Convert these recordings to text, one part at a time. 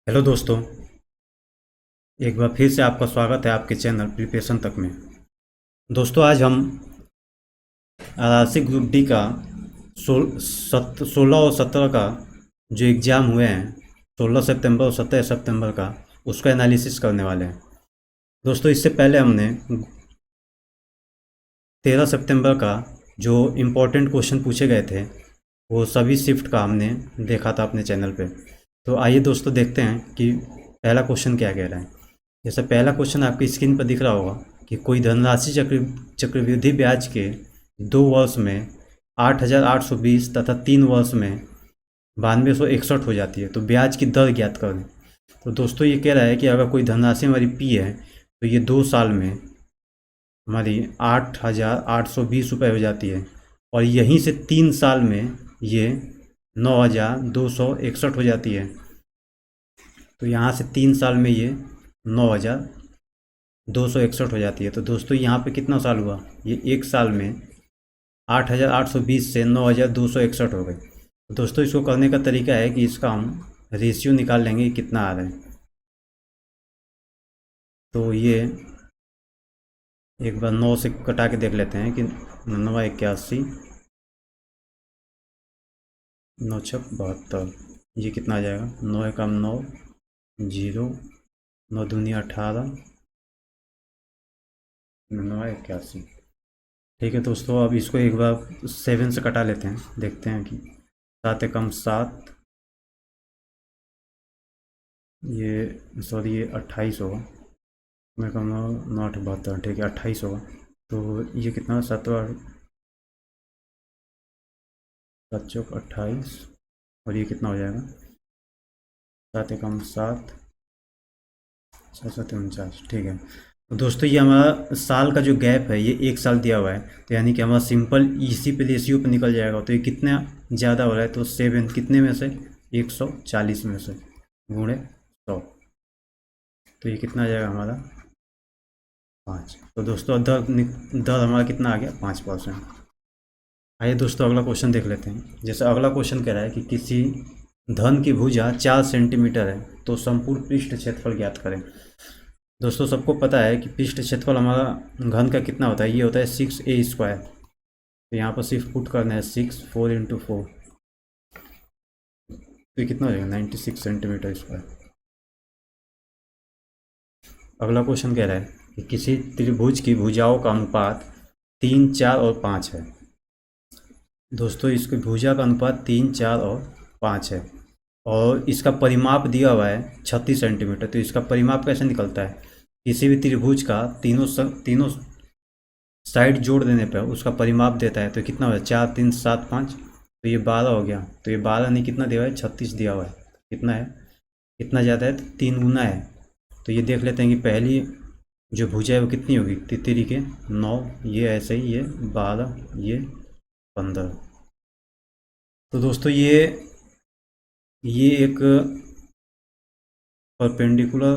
Hello दोस्तों। एक बार फिर से आपका स्वागत है आपके चैनल प्रिपरेशन तक में। दोस्तों आज हम आरआरसी ग्रुप डी का 16 और 17 का जो एग्ज़ाम हुए हैं, 16 सितंबर और 17 सितंबर का, उसका एनालिसिस करने वाले हैं। दोस्तों इससे पहले हमने 13 सितंबर का जो इम्पोर्टेंट क्वेश्चन पूछे गए थे वो सभी शिफ्ट का हमने देखा था अपने चैनल पे। तो आइए दोस्तों देखते हैं कि पहला क्वेश्चन क्या कह रहा है। जैसे पहला क्वेश्चन आपकी स्क्रीन पर दिख रहा होगा कि कोई धनराशि चक्रवृद्धि ब्याज के 2 वर्ष में 8,820 तथा 3 वर्ष में 9261 हो जाती है, तो ब्याज की दर ज्ञात कर दें। तो दोस्तों ये कह रहा है कि अगर कोई धनराशि हमारी पी है तो ये 2 साल में हमारी 8,820 रुपये हो जाती है, और यहीं से 3 साल में ये 9,261 हो जाती है। तो यहाँ से 3 साल में ये 9,261 हो जाती है। तो दोस्तों यहाँ पे कितना साल हुआ, ये 1 साल में 8,820 से 9,261 हो गई। तो दोस्तों इसको करने का तरीका है कि इसका हम रेशियो निकाल लेंगे कि कितना आ रहा है। तो ये एक बार 9 से कटा के देख लेते हैं कि 9,81, 9,6,72, ये कितना आ जाएगा। 9 × 9 0, 9 × 2 = 18, 9,81। ठीक है दोस्तों, अब इसको एक बार 7 से कटा लेते हैं, देखते हैं कि 7 × 7, ये सॉरी ये 28 होगा। मैं कहूँगा 9 × 8 = 72, ठीक है 28 होगा। तो ये कितना, 7 7 चौक 28, और ये कितना हो जाएगा, 7 × 7, 7 × 7 = 49, ठीक है। तो दोस्तों ये हमारा साल का जो गैप है ये 1 साल दिया हुआ है, तो यानी कि हमारा सिंपल इसी पे रेशियो पे निकल जाएगा। तो ये कितना ज़्यादा हो रहा है, तो 7 कितने में से, 140 में से गुणे 100, तो ये कितना आ जाएगा हमारा 5। तो दोस्तों दर हमारा कितना आ गया, 5%। आइए दोस्तों अगला क्वेश्चन देख लेते हैं। जैसे अगला क्वेश्चन कह रहा है कि किसी धन की भुजा 4 सेंटीमीटर है तो संपूर्ण पृष्ठ क्षेत्रफल ज्ञात करें। दोस्तों सबको पता है कि पृष्ठ क्षेत्रफल हमारा घन का कितना होता है, ये होता है 6a²। तो यहाँ पर सिर्फ पुट करना है 6, 4 × 4, तो ये कितना हो जाएगा, 96 सेंटीमीटर स्क्वायर। अगला क्वेश्चन कह रहा है कि किसी त्रिभुज की भुजाओं का अनुपात 3, 4 और 5 है। दोस्तों इसकी भुजा का अनुपात 3, 4 और 5 है, और इसका परिमाप दिया हुआ है 36 सेंटीमीटर। तो इसका परिमाप कैसे निकलता है, किसी भी त्रिभुज का तीनों साइड जोड़ देने पर उसका परिमाप देता है। तो कितना हो, 4, 3, 7, 5, तो ये 12 हो गया। तो ये 12 नहीं, कितना दिया हुआ है, 36 दिया हुआ है। कितना है, कितना ज़्यादा है, तो 3 गुना है। तो ये देख लेते हैं कि पहली जो भुजा है वो कितनी होगी, तितरी के 9, ये ऐसे ही, ये 12, ये 15। तो दोस्तों ये एक परपेंडिकुलर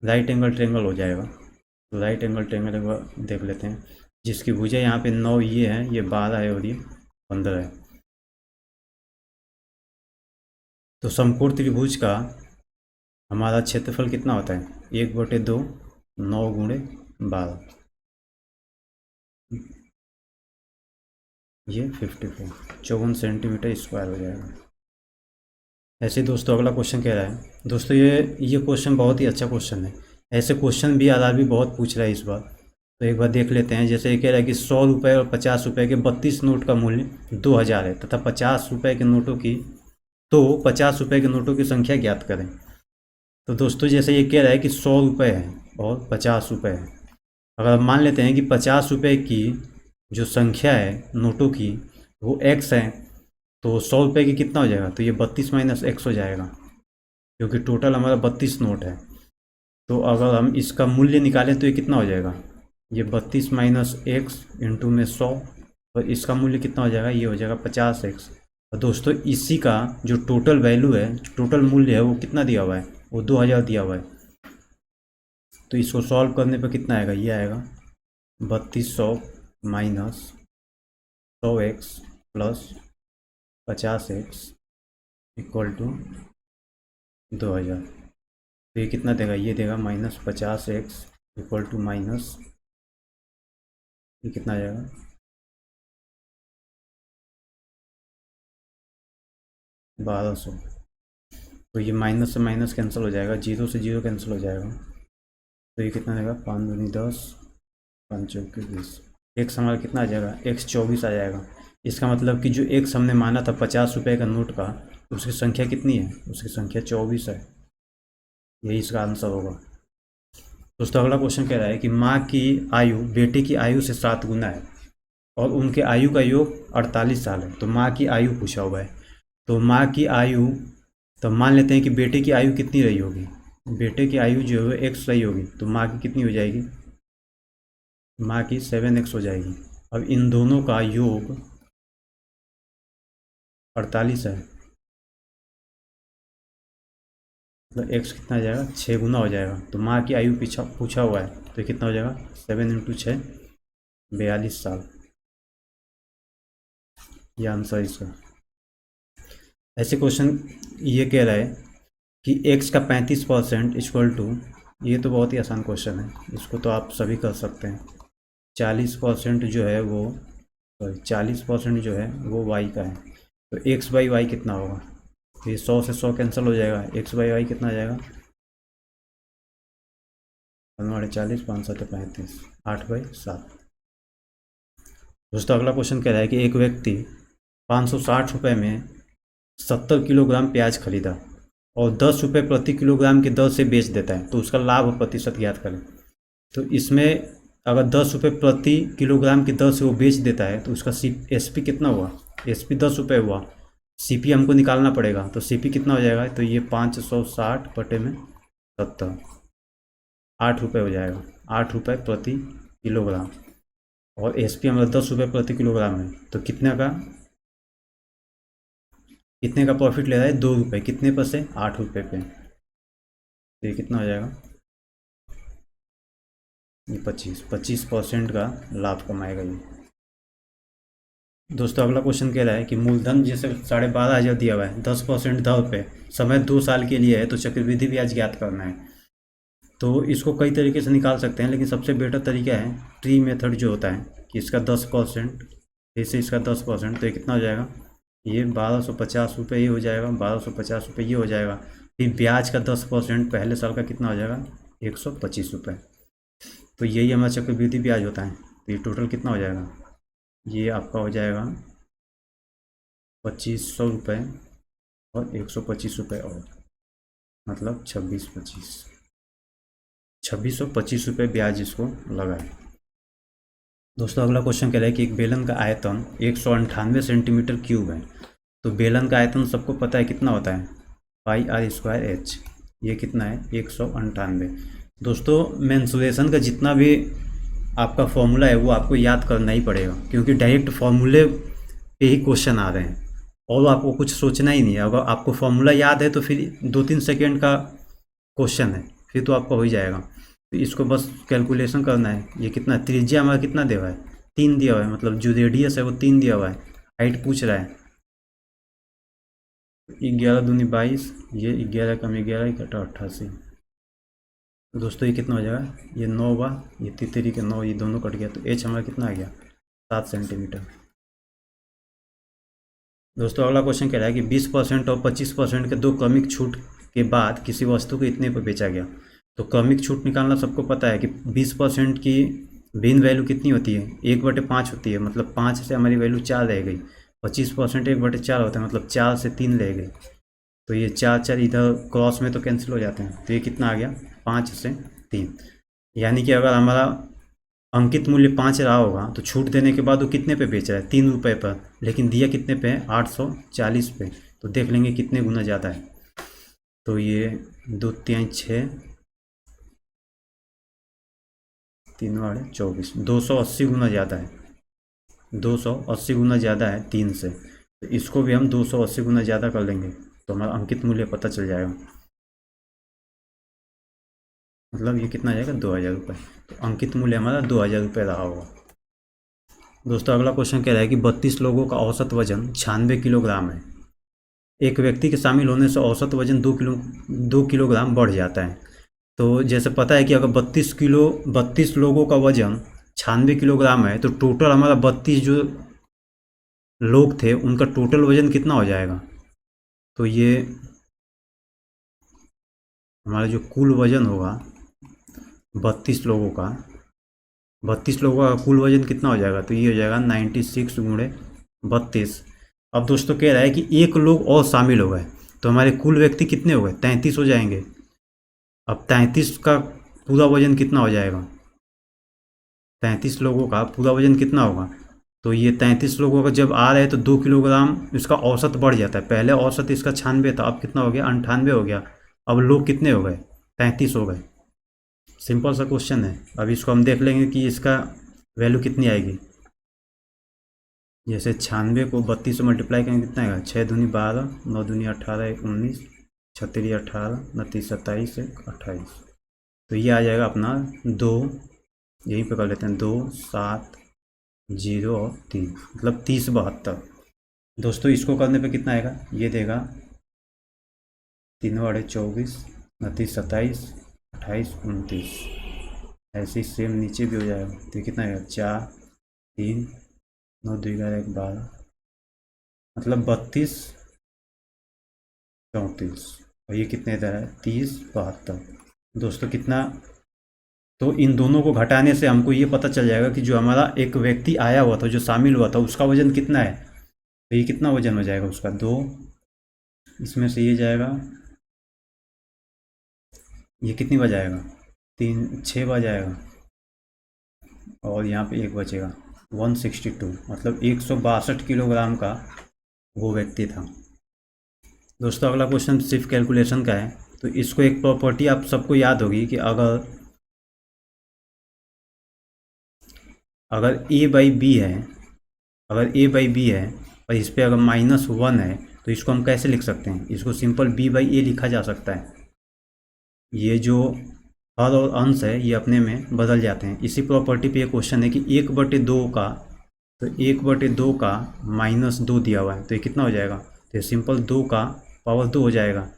राइट एंगल ट्रेंगल हो जाएगा। तो राइट एंगल ट्रेंगल एक बार देख लेते हैं, जिसकी भुजा यहाँ पे 9 ये है, ये 12 है, और ये 15 है। तो समकोण त्रिभुज का हमारा क्षेत्रफल कितना होता है, 1/2, 9 × 12, ये 54, 54 सेंटीमीटर स्क्वायर हो जाएगा। ऐसे ही दोस्तों अगला क्वेश्चन कह रहा है, दोस्तों ये क्वेश्चन बहुत ही अच्छा क्वेश्चन है। ऐसे क्वेश्चन भी आरआरबी बहुत पूछ रहा है इस बार, तो एक बार देख लेते हैं। जैसे ये कह रहा है कि 100 रुपये और 50 रुपये के 32 नोट का मूल्य 2,000 है तथा 50 रुपये के नोटों की 50 रुपये के नोटों की संख्या ज्ञात करें। तो दोस्तों जैसे ये कह रहा है कि 100 रुपये है और 50 रुपये है, अगर मान लेते हैं कि 50 रुपये की जो संख्या है नोटों की वो x है, तो 100 रुपये की कितना हो जाएगा, तो ये 32 - x हो जाएगा, क्योंकि टोटल हमारा 32 नोट है। तो अगर हम इसका मूल्य निकालें तो ये कितना हो जाएगा, ये 32 - x इंटू में 100, और इसका मूल्य कितना हो जाएगा, ये हो जाएगा 50x। और दोस्तों इसी का जो टोटल वैल्यू है, टोटल मूल्य है, वो कितना दिया हुआ है, वो 2,000 दिया हुआ है। तो इसको सॉल्व करने पर कितना आएगा, ये आएगा 3200 - 100x + 50x इक्वल टू 2000। तो ये कितना देगा, ये देगा -50x इक्वल टू माइनस, ये कितना आ जाएगा 1200। तो ये माइनस से माइनस कैंसिल हो जाएगा, जीरो से जीरो कैंसिल हो जाएगा। तो ये कितना देगा 5 दूनी 10, 5 चौके 20। एक्स हमारा कितना आ जाएगा, एक्स 24 आ जाएगा। इसका मतलब कि जो एक्स हमने माना था 50 रुपये का नोट का, उसकी संख्या कितनी है, उसकी संख्या 24 है। यही इसका आंसर होगा। दोस्तों अगला क्वेश्चन कह रहा है कि माँ की आयु बेटे की आयु से 7 गुना है और उनके आयु का योग 48 साल है। तो माँ की आयु पूछा हुआ है। तो माँ की आयु, तो मान लेते हैं कि बेटे की आयु कितनी रही होगी, बेटे की आयु जो है एक्स रही होगी, तो माँ की कितनी हो जाएगी, माँ की 7x हो जाएगी। अब इन दोनों का योग 48 है, मतलब एक्स कितना हो जाएगा 6 गुना हो जाएगा। तो माँ की आयु पीछा पूछा हुआ है, तो ये कितना हो जाएगा 7 × 6 42 साल। ये आंसर इसका। ऐसे क्वेश्चन ये कह रहा है कि x का 35% इक्वल टू, ये तो बहुत ही आसान क्वेश्चन है, इसको तो आप सभी कर सकते हैं। 40% जो है वो, सॉरी 40% जो है वो y का है। तो x/y कितना होगा, तो ये 100 से 100 कैंसिल हो जाएगा, x/y कितना आ जाएगा 40, 5 7 35, 8/7। दोस्तों अगला क्वेश्चन कह रहा है कि एक व्यक्ति 560 रुपये में 70 किलोग्राम प्याज खरीदा और 10 रुपये प्रति किलोग्राम की दर से बेच देता है, तो उसका लाभ प्रतिशत ज्ञात करें। तो इसमें अगर 10 रुपये प्रति किलोग्राम की दर से वो बेच देता है, तो उसका SP कितना हुआ, SP 10 रुपये हुआ, CP हमको निकालना पड़ेगा। तो CP कितना हो जाएगा, तो ये 560 बटे में 70, 8 रुपये हो जाएगा, 8 रुपये प्रति किलोग्राम। और SP हमारा 10 रुपये प्रति किलोग्राम है, तो कितने का प्रॉफिट ले रहा है, 2 रुपये, कितने पर से 8 रुपये पे। तो ये कितना हो जाएगा, ये 25% का लाभ कमाएगा ये। दोस्तों अगला क्वेश्चन कह रहा है कि मूलधन जैसे 12,500 दिया हुआ है, 10% दर पे, समय 2 साल के लिए है, तो चक्रवृद्धि ब्याज ज्ञात करना है। तो इसको कई तरीके से निकाल सकते हैं, लेकिन सबसे बेटर तरीका है ट्री मेथड जो होता है कि इसका 10%, जैसे इसका 10%, तो ये कितना हो जाएगा, ये 1250 रुपये ये हो जाएगा, 1250 रुपये ये हो जाएगा। फिर ब्याज का 10% पहले साल का कितना हो जाएगा 125 रुपये। तो यही हमारा चक्रवृद्धि ब्याज होता है। तो ये टोटल कितना हो जाएगा, ये आपका हो जाएगा 2500 रुपये और 125 रुपये और, मतलब 2625 रुपये ब्याज इसको लगा है। दोस्तों अगला क्वेश्चन कह रहा है कि एक बेलन का आयतन 198 सेंटीमीटर क्यूब है। तो बेलन का आयतन सबको पता है कितना होता है, πr²h। ये कितना है 198। दोस्तों मेंसुरेशन का जितना भी आपका फॉर्मूला है वो आपको याद करना ही पड़ेगा, क्योंकि डायरेक्ट फॉर्मूले पे ही क्वेश्चन आ रहे हैं और आपको कुछ सोचना ही नहीं है। अगर आपको फॉर्मूला याद है तो फिर 2-3 सेकेंड का क्वेश्चन है, फिर तो आपका हो ही जाएगा। तो इसको बस कैलकुलेशन करना है। ये कितना, त्रिज्या हमारा कितना दिया हुआ है 3 दिया हुआ है, मतलब जो रेडियस है वो 3 दिया हुआ है। हाइट पूछ रहा है 11 दूनी 22, ये 11 कम 11 कटा 88। तो दोस्तों ये कितना हो जाएगा, ये 9 हुआ, ये तितरी के 9, ये दोनों कट गया, तो h हमारा कितना आ गया 7 सेंटीमीटर। दोस्तों अगला क्वेश्चन कह रहा है कि 20% और 25% के 2 क्रमिक छूट के बाद किसी वस्तु को इतने पर बेचा गया। तो क्रमिक छूट निकालना सबको पता है कि 20% की बिन वैल्यू कितनी होती है, 1/5 होती है, मतलब 5 से हमारी वैल्यू 4 रह गई। 25% 1/4 होता है, मतलब 4 से 3 रह गई। तो ये 4 इधर क्रॉस में तो कैंसिल हो जाते हैं, तो ये कितना आ गया 5 से 3। यानी कि अगर हमारा अंकित मूल्य 5 रहा होगा तो छूट देने के बाद वो कितने पे बेच रहा है 3 रुपये पर, लेकिन दिया कितने पे है 840 पे। तो देख लेंगे कितने गुना ज़्यादा है। तो ये 2 3 6 3 8 24, 280 गुना ज़्यादा है, 280 गुना ज़्यादा है 3 से। तो इसको भी हम 280 गुना ज़्यादा कर लेंगे तो हमारा अंकित मूल्य पता चल जाएगा, मतलब ये कितना आ जाएगा 2000 रुपये। तो अंकित मूल्य हमारा 2000 रुपये रहा होगा। दोस्तों अगला क्वेश्चन कह रहा है कि 32 लोगों का औसत वजन 96 किलोग्राम है एक व्यक्ति के शामिल होने से औसत वजन 2 किलोग्राम बढ़ जाता है। तो जैसे पता है कि अगर 32 लोगों का वजन 96 किलोग्राम है, तो टोटल हमारा 32 जो लोग थे उनका टोटल वजन कितना हो जाएगा। तो ये हमारा जो कुल वजन होगा 32 लोगों का, 32 लोगों का कुल वजन कितना हो जाएगा, तो ये हो जाएगा 96 गुणे 32। अब दोस्तों कह रहा है कि एक लोग और शामिल हो गए, तो हमारे कुल व्यक्ति कितने हो गए, 33 हो जाएंगे। अब 33 का पूरा वजन कितना हो जाएगा, 33 लोगों का पूरा वजन कितना होगा। तो ये 33 लोगों का जब आ रहे हैं तो 2 किलोग्राम इसका औसत बढ़ जाता है। पहले औसत इसका 96 था, अब कितना हो गया, 98 हो गया। अब लोग कितने हो गए, 33 हो गए। सिंपल सा क्वेश्चन है। अब इसको हम देख लेंगे कि इसका वैल्यू कितनी आएगी। जैसे 96 को 32 से मल्टीप्लाई करेंगे कितना आएगा, 6 दूनी 12, 9 दूनी 18, 1 19, 36 18, 29 27, 1 28। तो ये आ जाएगा अपना 2, यहीं पे कर लेते हैं 2 7 0 और 3, मतलब 30 72। दोस्तों इसको करने पे कितना आएगा, ये देगा 3 बड़े 24, 29 27, 28 29। ऐसे ही सेम नीचे भी हो जाएगा। तो ये कितना आएगा, 4 3 9 2 11 1 12, मतलब 32 34। और ये कितने इधर है, 30 72। दोस्तों कितना, तो इन दोनों को घटाने से हमको ये पता चल जाएगा कि जो हमारा एक व्यक्ति आया हुआ था, जो शामिल हुआ था, उसका वजन कितना है। तो ये कितना वजन हो जाएगा उसका, 2, इसमें से ये जाएगा, ये कितनी बजाएगा, 3 6 बजाएगा, और यहाँ पे 1 बचेगा, 162, मतलब 162 किलोग्राम का वो व्यक्ति था। दोस्तों अगला क्वेश्चन सिर्फ कैलकुलेशन का है। तो इसको एक प्रॉपर्टी आप सबको याद होगी कि अगर a बाई बी है, अगर a बाई बी है और इस पर अगर -1 है, तो इसको हम कैसे लिख सकते हैं, इसको सिंपल b बाई ए लिखा जा सकता है। ये जो हर और अंश है ये अपने में बदल जाते हैं। इसी प्रॉपर्टी पे ये क्वेश्चन है कि 1/2 का, तो 1/2 का -2 दिया हुआ है, तो ये कितना हो जाएगा, तो सिंपल 2 का पावर 2 हो जाएगा।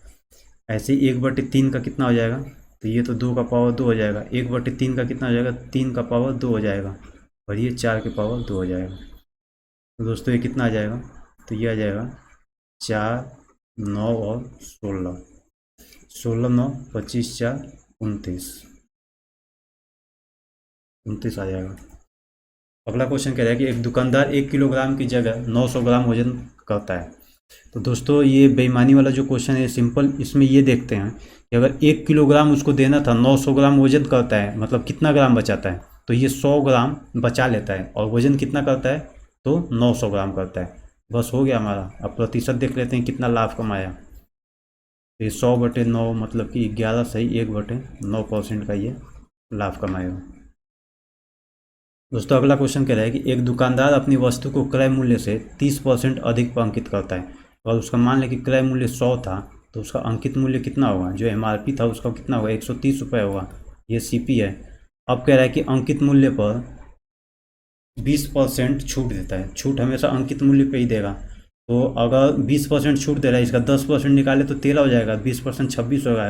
ऐसे ही 1/3 का कितना हो जाएगा, तो ये तो 2 का पावर 2 हो जाएगा। 1/3 का कितना हो जाएगा, 3 का पावर 2 हो जाएगा, और ये 4 के पावर 2 हो जाएगा। तो दोस्तों ये कितना आ जाएगा, तो ये आ जाएगा 4 9 और 16, 16 9 25 4 29, 29 आ जाएगा। अगला क्वेश्चन कह रहा है कि एक दुकानदार 1 किलोग्राम की जगह 900 ग्राम वजन करता है। तो दोस्तों ये बेईमानी वाला जो क्वेश्चन है, सिंपल इसमें ये देखते हैं कि अगर 1 किलोग्राम उसको देना था, 900 ग्राम वजन करता है, मतलब कितना ग्राम बचाता है, तो ये 100 ग्राम बचा लेता है, और वजन कितना करता है, तो 900 ग्राम करता है। बस हो गया हमारा। अब प्रतिशत देख लेते हैं कितना लाभ कमाया। तो ये 100/9, मतलब कि 11 सही 1/9% का ये लाभ कमाएगा। दोस्तों अगला क्वेश्चन कह रहा है कि एक दुकानदार अपनी वस्तु को क्रय मूल्य से 30% अधिक पर अंकित करता है, और उसका मान लें कि क्रय मूल्य 100 था, तो उसका अंकित मूल्य कितना होगा, जो MRP था उसका कितना होगा, 130 रुपये होगा। ये CP है। अब कह रहा है कि अंकित मूल्य पर 20% छूट देता है। छूट हमेशा अंकित मूल्य पे ही देगा। तो अगर 20% छूट दे रहा है, इसका 10% निकाले तो 13 हो जाएगा, 20% 26 होगा,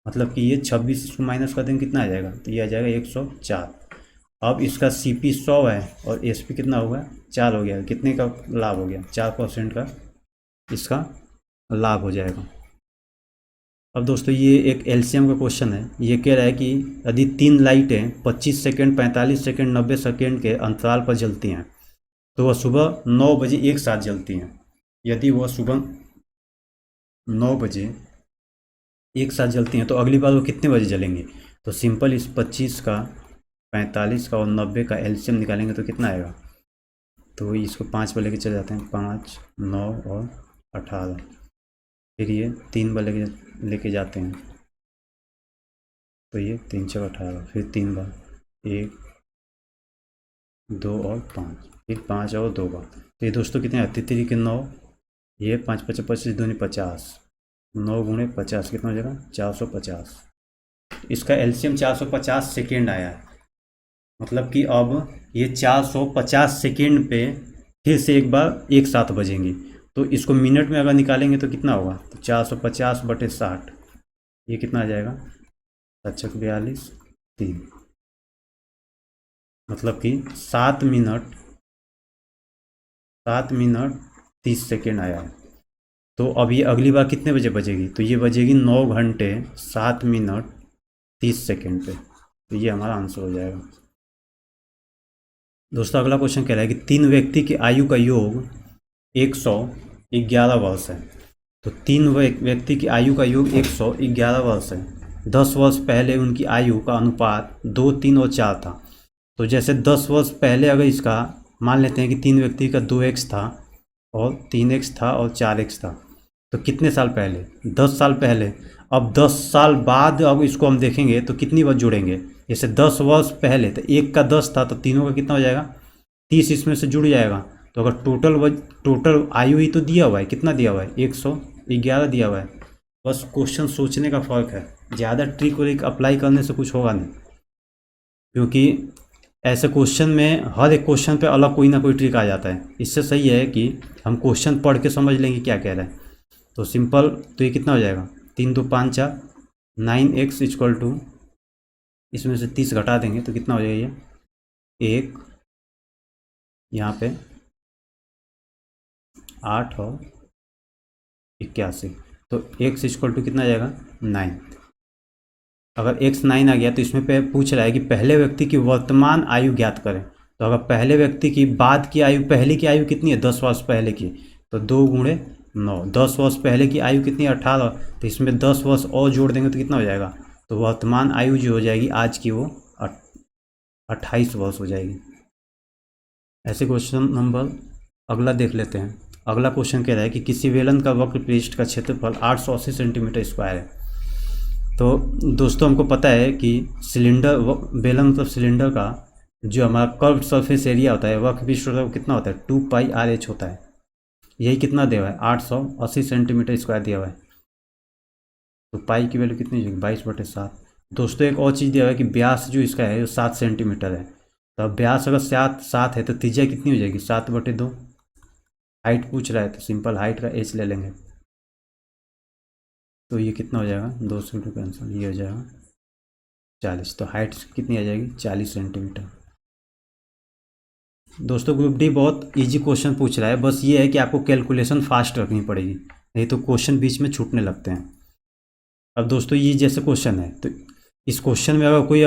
मतलब कि ये 26 इसको माइनस कर देंगे कितना आ जाएगा, तो ये आ जाएगा 104। अब इसका CP 100 है और SP कितना होगा, 4 हो गया। कितने का लाभ हो गया, 4% का इसका लाभ हो जाएगा। अब दोस्तों ये एक LCM का क्वेश्चन है। ये कह रहा है कि यदि 3 लाइटें 25 सेकेंड, 45 सेकेंड, 90 सेकेंड के अंतराल पर जलती हैं, तो वह सुबह 9 बजे एक साथ जलती हैं। यदि वह सुबह 9 बजे एक साथ जलती हैं, तो अगली बार वो कितने बजे जलेंगे। तो सिंपल इस 25 का, 45 का और 90 का LCM निकालेंगे तो कितना आएगा। तो इसको 5 पर लेके चले जाते हैं, 5 9 और 18। फिर ये 3 बार लेके जाते हैं, तो ये 3 6 18, फिर 3 बार, 1 2 और 5, फिर 5 और 2 बार। तो ये दोस्तों कितने आते, 3 के 9, ये 5 5 25 दूनी 50, 9 गुणे 50 कितना हो जाएगा, 450। इसका LCM 450 सेकेंड आया है। मतलब कि अब ये 450 सेकेंड पे फिर से एक बार एक साथ बजेंगी। तो इसको मिनट में अगर निकालेंगे तो कितना होगा, तो 450/60, ये कितना आ जाएगा, 7×42 3, मतलब कि 7 मिनट 30 सेकेंड आया है। तो अब ये अगली बार कितने बजे बजेगी, तो ये बजेगी 9 घंटे 7 मिनट 30 सेकेंड पे। तो ये हमारा आंसर हो जाएगा। दोस्तों अगला क्वेश्चन कह रहा है कि 3 व्यक्ति की आयु का योग 111 वर्ष है। तो 3 व्यक्ति की आयु का योग 111 वर्ष है। 10 वर्ष पहले उनकी आयु का अनुपात 2, 3 और 4 था। तो जैसे 10 वर्ष पहले अगर इसका मान लेते हैं कि 3 व्यक्ति का 2x था और 3x था और 4x था, तो कितने साल पहले, 10 साल पहले। अब 10 साल बाद अब इसको हम देखेंगे तो कितनी बार जोड़ेंगे, जैसे 10 वर्ष पहले तो 1 का 10 था, तो तीनों का कितना हो जाएगा, 30 इसमें से जुड़ जाएगा। तो अगर टोटल आयु ही तो दिया हुआ है, कितना दिया हुआ है, 111 दिया हुआ है। बस क्वेश्चन सोचने का फ़र्क है, ज़्यादा ट्रिक व्रिक अप्लाई करने से कुछ होगा नहीं, क्योंकि ऐसे क्वेश्चन में हर एक क्वेश्चन पे अलग कोई ना कोई ट्रिक आ जाता है। इससे सही है कि हम क्वेश्चन पढ़ के समझ लेंगे क्या कह रहा है। तो सिंपल, तो ये कितना हो जाएगा, 3 2 5 4 9x इक्वल टू, इसमें से 30 घटा देंगे तो कितना हो जाएगा, ये 1 यहाँ पे 8 और 81, तो x इक्वल टू कितना आ जाएगा, 9। अगर x 9 आ गया तो इसमें पे पूछ रहा है कि पहले व्यक्ति की वर्तमान आयु ज्ञात करें। तो अगर पहले व्यक्ति की बाद की आयु, पहले की आयु कितनी है, 10 वर्ष पहले की, तो 2 × 9, 10 वर्ष पहले की आयु कितनी है, 18, तो इसमें 10 वर्ष और जोड़ देंगे तो कितना हो जाएगा, तो वर्तमान आयु जो हो जाएगी आज की वो 28 वर्ष हो जाएगी। ऐसे क्वेश्चन नंबर अगला देख लेते हैं। अगला क्वेश्चन कह रहा है कि किसी बेलन का वक्र पृष्ठ का क्षेत्रफल 880 सेंटीमीटर स्क्वायर है। तो दोस्तों हमको पता है कि सिलेंडर, बेलन मतलब सिलेंडर का जो हमारा कर्व्ड सरफेस एरिया होता है, वक्र पृष्ठ होता है, वो कितना होता है, 2πr/h होता है। यही कितना दिया हुआ है, 880 सेंटीमीटर स्क्वायर दिया हुआ है। तो पाई की वैल्यू कितनी होगी, 22/7। दोस्तों एक और चीज़ दिया हुआ है कि व्यास जो इसका है वो 7 सेंटीमीटर है। तो अब व्यास अगर 7 है तो त्रिज्या कितनी हो जाएगी, 7/2। हाइट पूछ रहा है तो सिंपल हाइट का h ले लेंगे, तो ये कितना हो जाएगा, 2 से 2 कैंसिल, ये हो जाएगा 40। तो हाइट कितनी आ जाएगी, 40 सेंटीमीटर। दोस्तों ग्रुप डी बहुत इजी क्वेश्चन पूछ रहा है, बस ये है कि आपको कैलकुलेशन फास्ट रखनी पड़ेगी, नहीं तो क्वेश्चन बीच में छूटने लगते हैं। अब दोस्तों ये जैसे क्वेश्चन है, तो इस क्वेश्चन में अगर कोई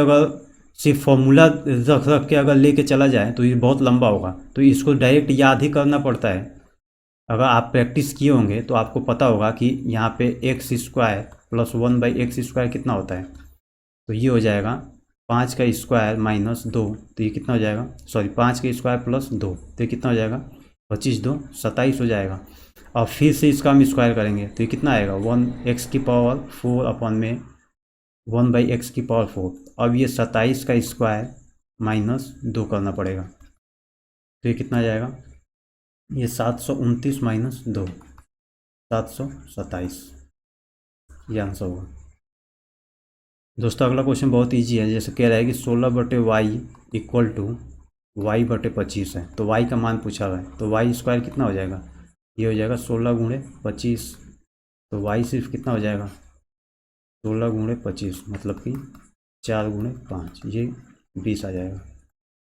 सिर्फ फॉर्मूला रख के अगर लेके चला जाए तो ये बहुत लंबा होगा, तो इसको डायरेक्ट याद ही करना पड़ता है। अगर आप प्रैक्टिस किए होंगे तो आपको पता होगा कि यहाँ पे x² + 1/x² कितना होता है, तो ये हो जाएगा 5 का स्क्वायर - 2, तो ये कितना हो जाएगा, सॉरी 5 का स्क्वायर + 2, तो ये कितना हो जाएगा, 25 2 27 हो जाएगा। और फिर से इसका हम स्क्वायर करेंगे तो ये कितना आएगा, 1x⁴ अपॉन में 1/x⁴। अब ये 27 का स्क्वायर - 2 करना पड़ेगा, तो ये कितना आ जाएगा, ये 729 - 2 727, ये आंसर होगा। दोस्तों अगला क्वेश्चन बहुत इजी है, जैसे कह रहा है कि 16/y = y/25 है। तो y का मान पूछा हुआ है, तो y² कितना हो जाएगा, ये हो जाएगा 16 × 25। तो y सिर्फ कितना हो जाएगा, 16 × 25, मतलब कि 4 × 5, ये 20 आ जाएगा।